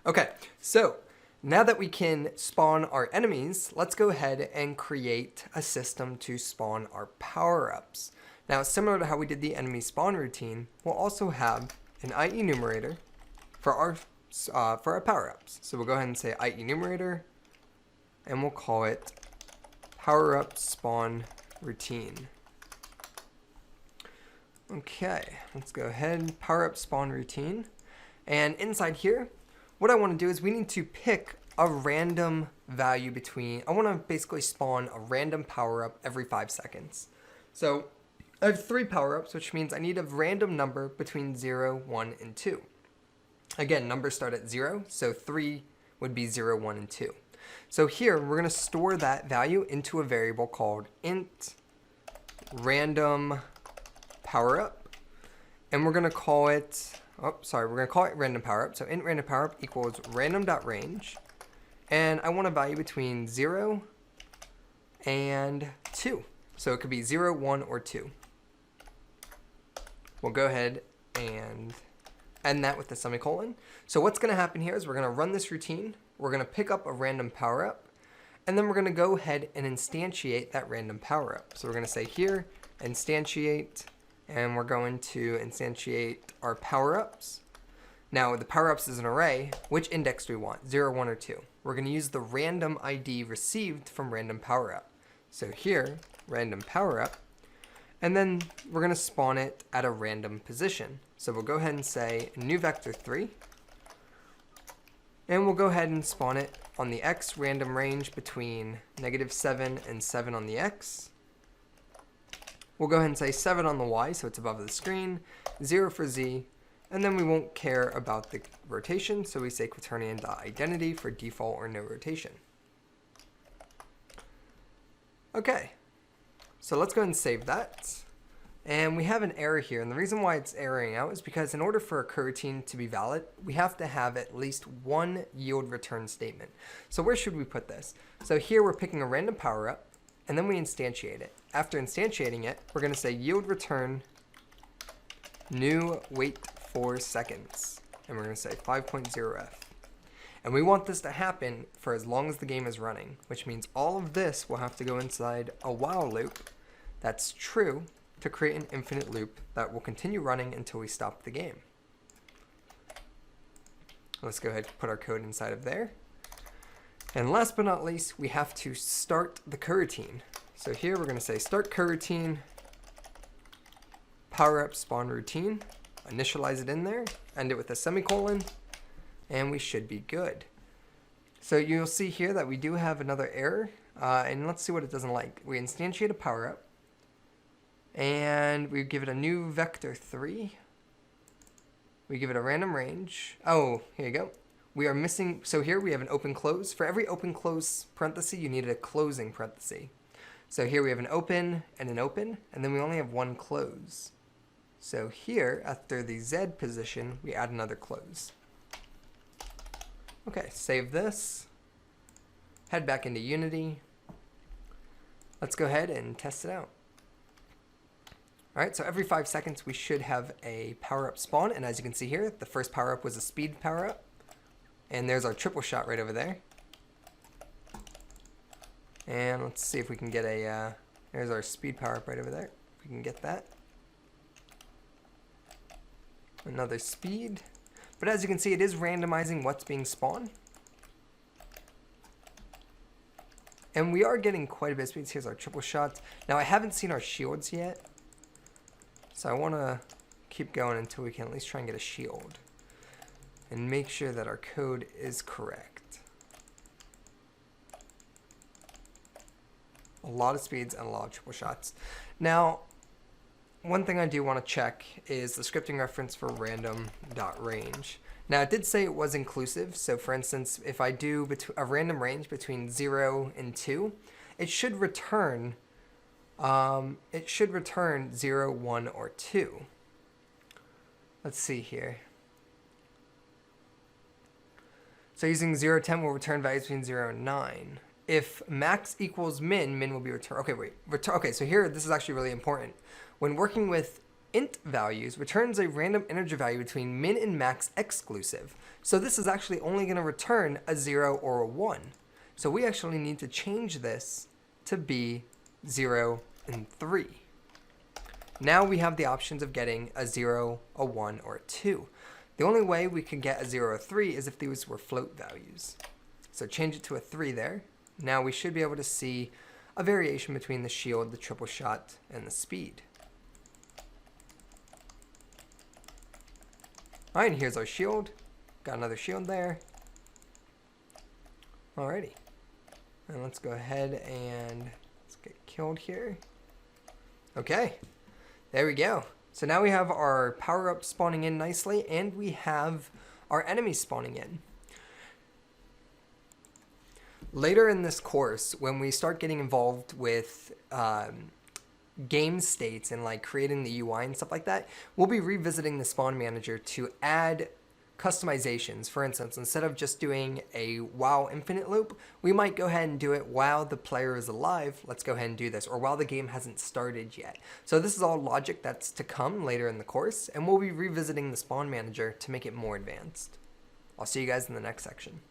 Okay, so now that we can spawn our enemies, let's go ahead and create a system to spawn our power-ups. Now, similar to how we did the enemy spawn routine, we'll also have an IE numerator for our power-ups. So we'll go ahead and say IE numerator, and we'll call it Powerup Spawn Routine. Okay, let's go ahead, Powerup Spawn Routine. And inside here, what I want to do is we need to pick a random value between, I want to basically spawn a random power-up every 5 seconds. So I have 3 power-ups, which means I need a random number between 0, 1, and 2. Again, numbers start at 0, so 3 would be 0, 1, and 2. So here, we're going to store that value into a variable called int random powerup, and we're going to call it, we're going to call it random powerup. So int random powerup equals random.range, and I want a value between 0 and 2. So it could be 0, 1, or 2. We'll go ahead and end that with the semicolon. So what's going to happen here is we're going to run this routine. We're going to pick up a random power-up, and then we're going to go ahead and instantiate that random power-up. So we're going to say here, instantiate, and we're going to instantiate our power-ups. Now, the power-ups is an array. Which index do we want, 0, 1, or 2? We're going to use the random ID received from random power-up. So here, random power-up, and then we're going to spawn it at a random position. So we'll go ahead and say new vector 3, and we'll go ahead and spawn it on the x random range between -7 and 7 on the x. We'll go ahead and say 7 on the y, so it's above the screen, 0 for z, and then we won't care about the rotation, so we say quaternion.identity for default or no rotation. Okay, so let's go ahead and save that. And we have an error here, and the reason why it's erroring out is because in order for a coroutine to be valid, we have to have at least one yield return statement. So where should we put this? So here we're picking a random power up, and then we instantiate it. After instantiating it, we're going to say yield return new wait 4 seconds, and we're going to say 5.0f. And we want this to happen for as long as the game is running, which means all of this will have to go inside a while loop that's true to create an infinite loop that will continue running until we stop the game. Let's go ahead and put our code inside of there. And last but not least, we have to start the coroutine. So here we're going to say start coroutine, Powerup Spawn Routine, initialize it in there, end it with a semicolon, and we should be good. So you'll see here that we do have another error, and let's see what it doesn't like. We instantiate a power-up, and we give it a new vector 3. We give it a random range. Oh, here you go. We are missing, so here we have an open close. For every open close parenthesis, you needed a closing parenthesis. So here we have an open, and then we only have one close. So here, after the Z position, we add another close. Okay, save this. Head back into Unity. Let's go ahead and test it out. Alright, so every 5 seconds we should have a power-up spawn, and as you can see here, the first power-up was a speed power-up. And there's our triple shot right over there. And let's see if we can get a, there's our speed power-up right over there. If we can get that. Another speed. But as you can see, it is randomizing what's being spawned. And we are getting quite a bit of speeds. Here's our triple shots. Now I haven't seen our shields yet. So I want to keep going until we can at least try and get a shield. And make sure that our code is correct. A lot of speeds and a lot of triple shots. Now, one thing I do want to check is the scripting reference for random.range. Now, it did say it was inclusive. So for instance, if I do a random range between 0 and 2, it should return 0, 1, or 2. Let's see here. So using 0, 10 will return values between 0 and 9. If max equals min, min will be returned. Okay, wait. Okay, so here, this is actually really important. When working with int values returns a random integer value between min and max exclusive. So this is actually only going to return a 0 or a 1. So we actually need to change this to be 0 and 3. Now we have the options of getting a 0, a 1, or a 2. The only way we can get a 0 or 3 is if these were float values. So change it to a 3 there. Now we should be able to see a variation between the shield, the triple shot, and the speed. Alright, here's our shield. Got another shield there. Alrighty. And let's go ahead and let's get killed here. Okay. There we go. So now we have our power-up spawning in nicely, and we have our enemies spawning in. Later in this course, when we start getting involved with game states and like creating the UI and stuff like that, we'll be revisiting the spawn manager to add customizations. For instance, instead of just doing a while infinite loop, we might go ahead and do it while the player is alive. Let's go ahead and do this, or while the game hasn't started yet. So this is all logic that's to come later in the course, and we'll be revisiting the spawn manager to make it more advanced. I'll see you guys in the next section.